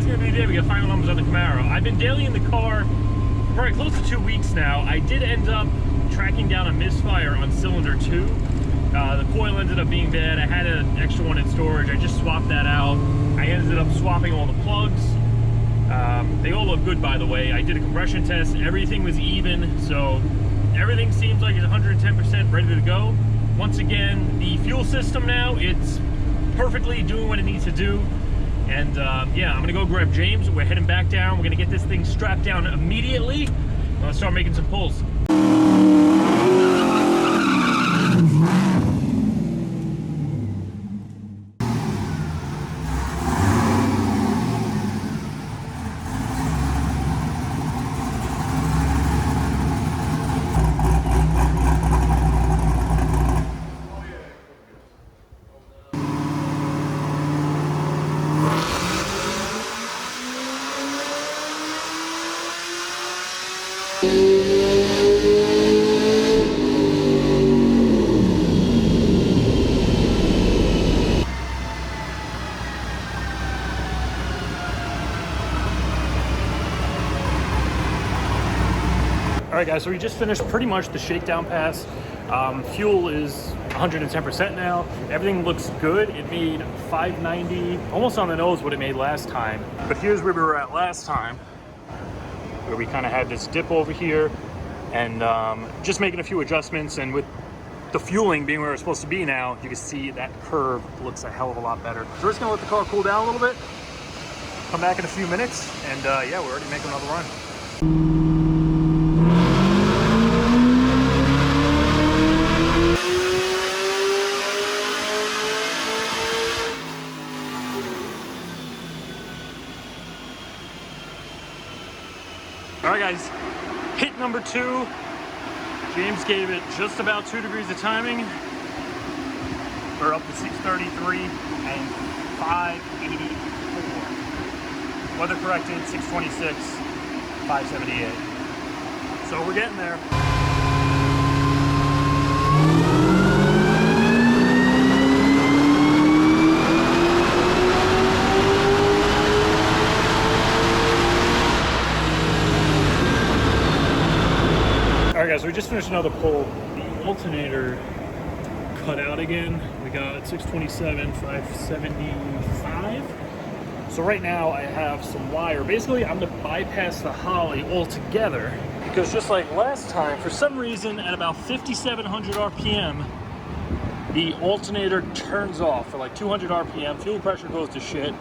it's gonna be the day we get final numbers on the Camaro. I've been daily in the car for probably close to 2 weeks now. I did end up tracking down a misfire on cylinder 2. The coil ended up being bad. I had an extra one in storage. I just swapped that out. I ended up swapping all the plugs. They all look good, by the way. I did a compression test. Everything was even, so everything seems like it's 110% ready to go. Once again, the fuel system now, it's perfectly doing what it needs to do. And yeah, I'm gonna go grab James. We're heading back down. We're gonna get this thing strapped down immediately. Let's start making some pulls. All right, guys, so we just finished pretty much the shakedown pass. Fuel is 110% now. Everything looks good. It made 590, almost on the nose what it made last time. But here's where we were at last time, where we kind of had this dip over here, and just making a few adjustments. And with the fueling being where it's supposed to be now, you can see that curve looks a hell of a lot better. So we're just gonna let the car cool down a little bit, come back in a few minutes, and yeah, we're already making another run. All right, guys, hit number 2. James gave it just about 2 degrees of timing. We're up to 633 and 584. Weather corrected, 626, 578. So we're getting there. Alright, guys, so we just finished another pull. The alternator cut out again. We got 627, 575. So right now I have some wire. Basically, I'm gonna bypass the Holly altogether, because just like last time, for some reason at about 5,700 RPM, the alternator turns off for like 200 RPM, fuel pressure goes to shit,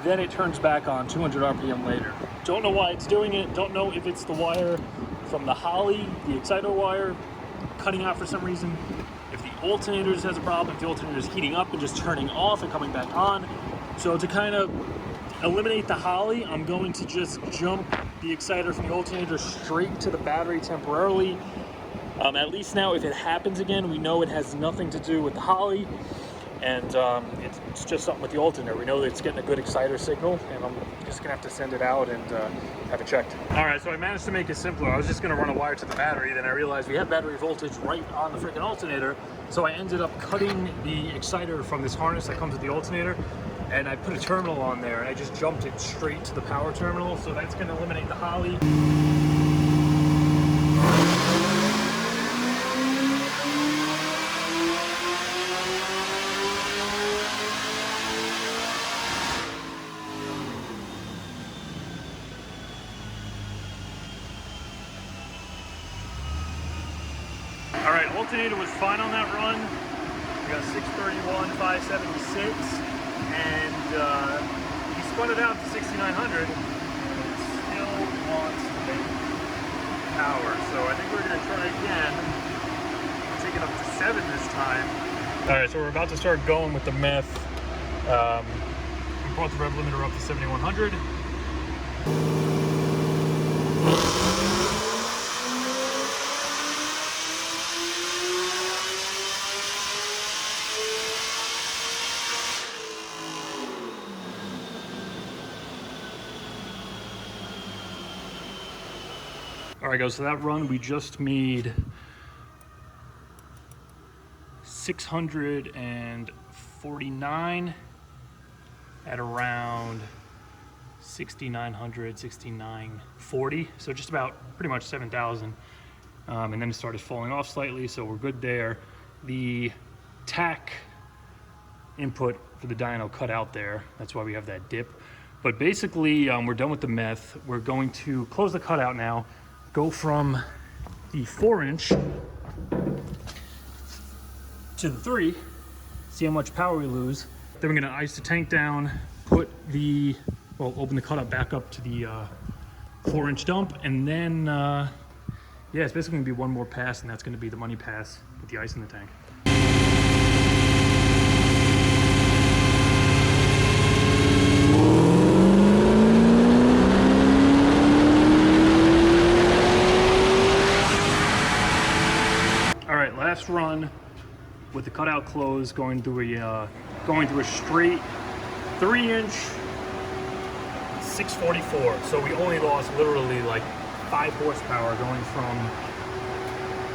then it turns back on 200 RPM later. Don't know why it's doing it, don't know if it's the wire from the Holly, the exciter wire, cutting out for some reason. If the alternator just has a problem, if the alternator is heating up and just turning off and coming back on. So to kind of eliminate the Holly, I'm going to just jump the exciter from the alternator straight to the battery temporarily. At least now, if it happens again, we know it has nothing to do with the Holly, and it's just something with the alternator. We know that it's getting a good exciter signal, and I'm just gonna have to send it out and have it checked. All right, so I managed to make it simpler. I was just gonna run a wire to the battery, then I realized we have battery voltage right on the freaking alternator, so I ended up cutting the exciter from this harness that comes with the alternator, and I put a terminal on there, and I just jumped it straight to the power terminal, so that's gonna eliminate the Holly. All right, alternator was fine on that run. We got 631, 576, and he spun it out to 6,900, and it still wants to make power. So I think we're gonna try again, take it up to 7 this time. All right, so we're about to start going with the meth. We brought the rev limiter up to 7,100. All right, guys, so that run we just made 649 at around 6,900, 6,940. So just about pretty much 7,000. And then it started falling off slightly, so we're good there. The tack input for the dyno cut out there. That's why we have that dip. But basically, we're done with the meth. We're going to close the cutout now, go from the 4-inch to the 3, see how much power we lose. Then we're gonna ice the tank down, put the, well, open the cutout back up to the 4-inch dump, and then, yeah, it's basically gonna be one more pass, and that's gonna be the money pass with the ice in the tank. All right, last run with the cutout closed, going through a straight 3-inch 644. So we only lost literally like 5 horsepower going from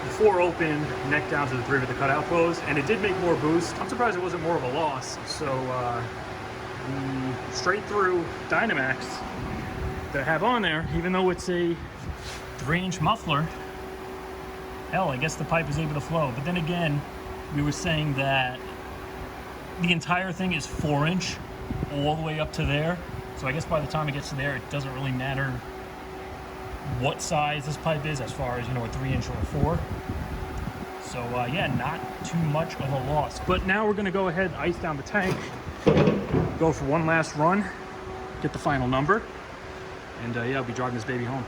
the 4 open, neck down to the 3 with the cutout closed, and it did make more boost. I'm surprised it wasn't more of a loss. So the straight through Dynamax that I have on there, even though it's a 3-inch muffler, hell, I guess the pipe is able to flow. But then again, we were saying that the entire thing is 4-inch all the way up to there. So I guess by the time it gets to there, it doesn't really matter what size this pipe is as far as, you know, a 3-inch or a 4. So yeah, not too much of a loss. But now we're gonna go ahead and ice down the tank, go for one last run, get the final number, and yeah, I'll be driving this baby home.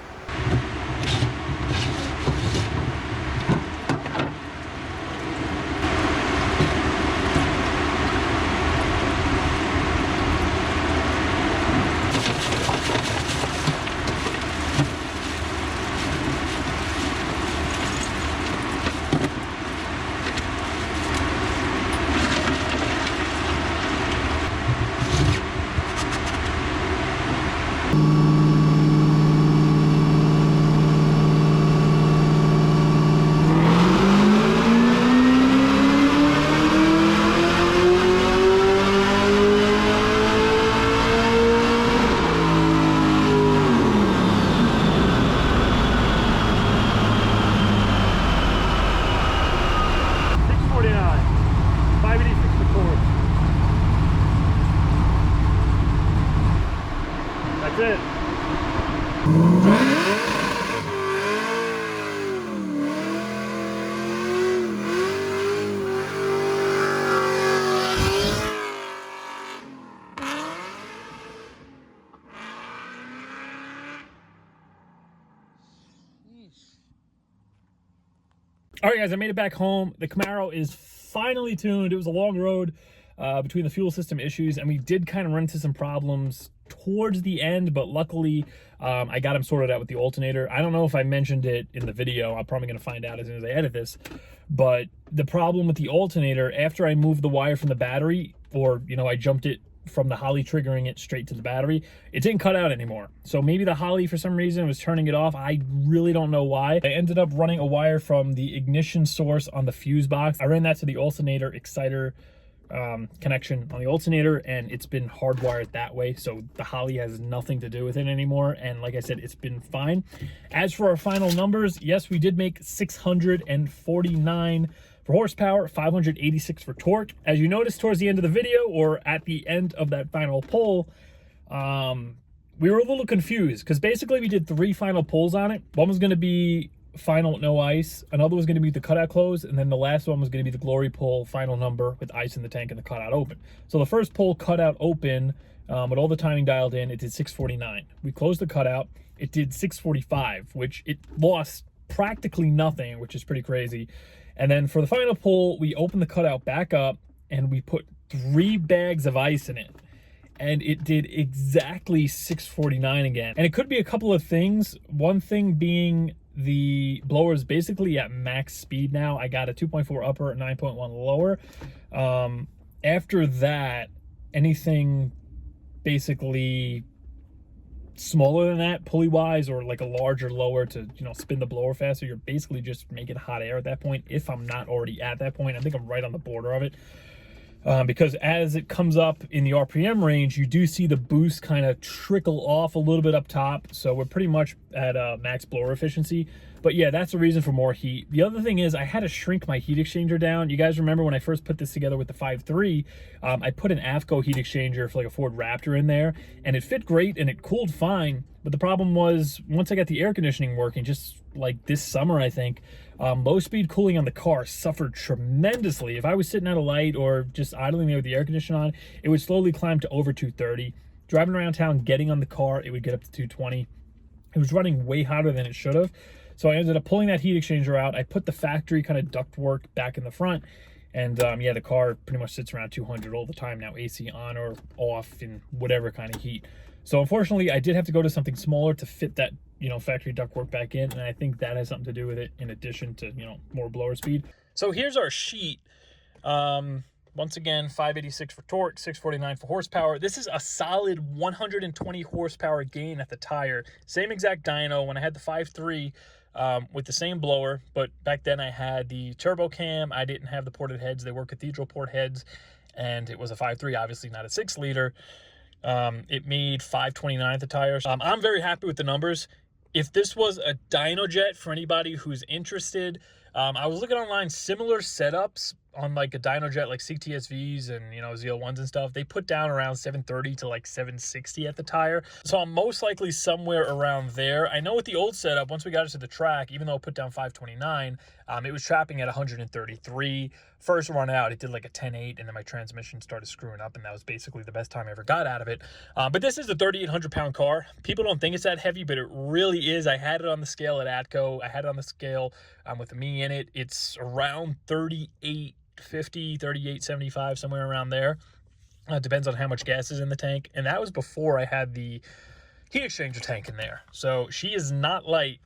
That's it. All right, guys, I made it back home. The Camaro is finally tuned. It was a long road between the fuel system issues, and we did kind of run into some problems towards the end, but luckily I got them sorted out with the alternator. I don't know if I mentioned it in the video. I'm probably going to find out as soon as I edit this, but the problem with the alternator, after I moved the wire from the battery, or, you know, I jumped it from the Holly triggering it straight to the battery, it didn't cut out anymore. So maybe the Holly for some reason was turning it off. I really don't know why. I ended up running a wire from the ignition source on the fuse box. I ran that to the alternator exciter connection on the alternator, and it's been hardwired that way, so the Holly has nothing to do with it anymore. And like I said, it's been fine. As for our final numbers, yes, we did make 649 for horsepower, 586 for torque. As you noticed towards the end of the video, or at the end of that final pull, we were a little confused because basically we did 3 final pulls on it. One was going to be final no ice, another was going to be the cutout close, and then the last one was going to be the glory pull final number with ice in the tank and the cutout open. So the first pull cutout open, with all the timing dialed in, it did 649. We closed the cutout, it did 645, which it lost practically nothing, which is pretty crazy. And then for the final pull, we opened the cutout back up and we put 3 bags of ice in it, and it did exactly 649 again. And it could be a couple of things. One thing being the blower is basically at max speed now. I got a 2.4 upper, 9.1 lower. After that, anything basically smaller than that, pulley wise, or like a larger lower to, you know, spin the blower faster, you're basically just making hot air at that point, if I'm not already at that point. I think I'm right on the border of it. because as it comes up in the RPM range, you do see the boost kind of trickle off a little bit up top. So we're pretty much at max blower efficiency. But yeah, that's the reason for more heat. The other thing is I had to shrink my heat exchanger down. You guys remember when I first put this together with the 5.3, I put an AFCO heat exchanger for like a Ford Raptor in there, and it fit great and it cooled fine. But the problem was, once I got the air conditioning working, just like this summer, I think, low speed cooling on the car suffered tremendously. If I was sitting at a light or just idling there with the air conditioner on, it would slowly climb to over 230. Driving around town, getting on the car, it would get up to 220. It was running way hotter than it should have. So I ended up pulling that heat exchanger out. I put the factory kind of ductwork back in the front. And yeah, the car pretty much sits around 200 all the time now, AC on or off in whatever kind of heat. So unfortunately, I did have to go to something smaller to fit that, you know, factory ductwork back in. And I think that has something to do with it, in addition to, you know, more blower speed. So here's our sheet. Once again, 586 for torque, 649 for horsepower. This is a solid 120 horsepower gain at the tire. Same exact dyno. When I had the 5.3 with the same blower, but back then I had the turbo cam. I didn't have the ported heads. They were cathedral port heads, and it was a 5.3, obviously not a 6 liter. It made 529 at the tires. I'm very happy with the numbers. If this was a dyno jet, for anybody who's interested, I was looking online, similar setups on like a dyno jet, like CTSVs and, you know, ZL1s and stuff. They put down around 730 to like 760 at the tire. So I'm most likely somewhere around there. I know with the old setup, once we got it to the track, even though it put down 529, it was trapping at 133. First run out, it did like a 10.8, and then my transmission started screwing up, and that was basically the best time I ever got out of it. But this is a 3,800 pound car. People don't think it's that heavy, but it really is. I had it on the scale at Atco. I had it on the scale with me in it. It's around 3850, 3875, somewhere around there. Depends on how much gas is in the tank. And that was before I had the heat exchanger tank in there. So she is not light,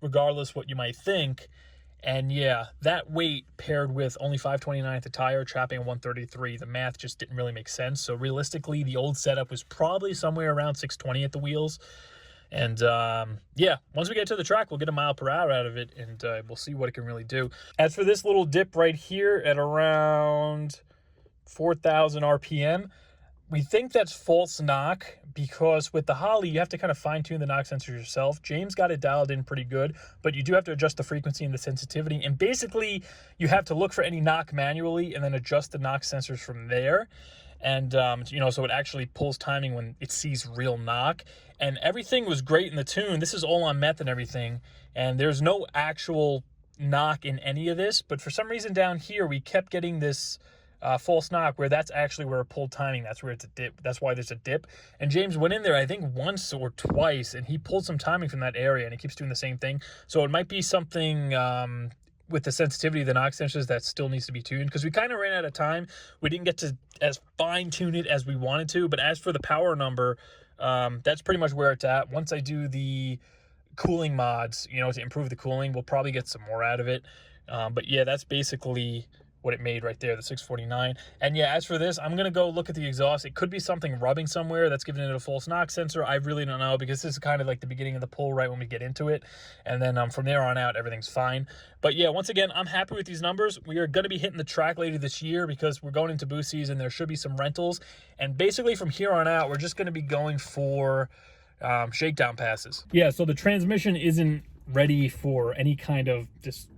regardless what you might think. And yeah, that weight paired with only 529 at the tire, trapping 133, the math just didn't really make sense. So realistically, the old setup was probably somewhere around 620 at the wheels. And yeah, once we get to the track, we'll get a mile per hour out of it, and we'll see what it can really do. As for this little dip right here at around 4,000 RPM, we think that's false knock, because with the Holly, you have to kind of fine-tune the knock sensors yourself. James got it dialed in pretty good, but you do have to adjust the frequency and the sensitivity. And basically, you have to look for any knock manually and then adjust the knock sensors from there. And, you know, so it actually pulls timing when it sees real knock. And everything was great in the tune. This is all on meth and everything. And there's no actual knock in any of this. But for some reason down here, we kept getting this false knock, where that's actually where it pulled timing. That's where it's a dip. That's why there's a dip. And James went in there, I think once or twice, and he pulled some timing from that area, and he keeps doing the same thing. So it might be something with the sensitivity of the knock sensors that still needs to be tuned, because we kind of ran out of time. We didn't get to as fine tune it as we wanted to. But as for the power number, that's pretty much where it's at. Once I do the cooling mods, you know, to improve the cooling, we'll probably get some more out of it. But yeah, that's basically what it made right there, the 649. And yeah, as for this, I'm gonna go look at the exhaust. It could be something rubbing somewhere that's giving it a false knock sensor. I really don't know, because this is kind of like the beginning of the pull right when we get into it, and then from there on out, everything's fine. But yeah, once again, I'm happy with these numbers. We are going to be hitting the track later this year, because we're going into boost season. There should be some rentals, and basically from here on out, we're just going to be going for shakedown passes. Yeah, so the transmission isn't ready for any kind of just,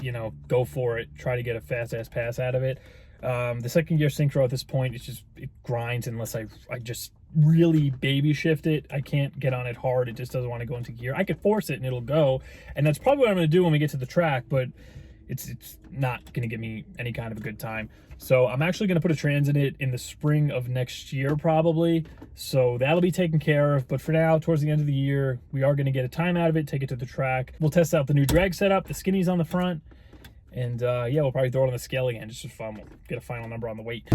you know, go for it, try to get a fast ass pass out of it. The second gear synchro at this point, it grinds unless I just really baby shift it. I can't get on it hard. It just doesn't want to go into gear. I could force it and it'll go, and that's probably what I'm going to do when we get to the track, but it's not going to give me any kind of a good time. So I'm actually going to put a trans in it in the spring of next year probably, so that'll be taken care of. But for now, towards the end of the year, we are going to get a time out of it, take it to the track. We'll test out the new drag setup, the skinnies on the front, and yeah, we'll probably throw it on the scale again just for fun. We'll get a final number on the weight.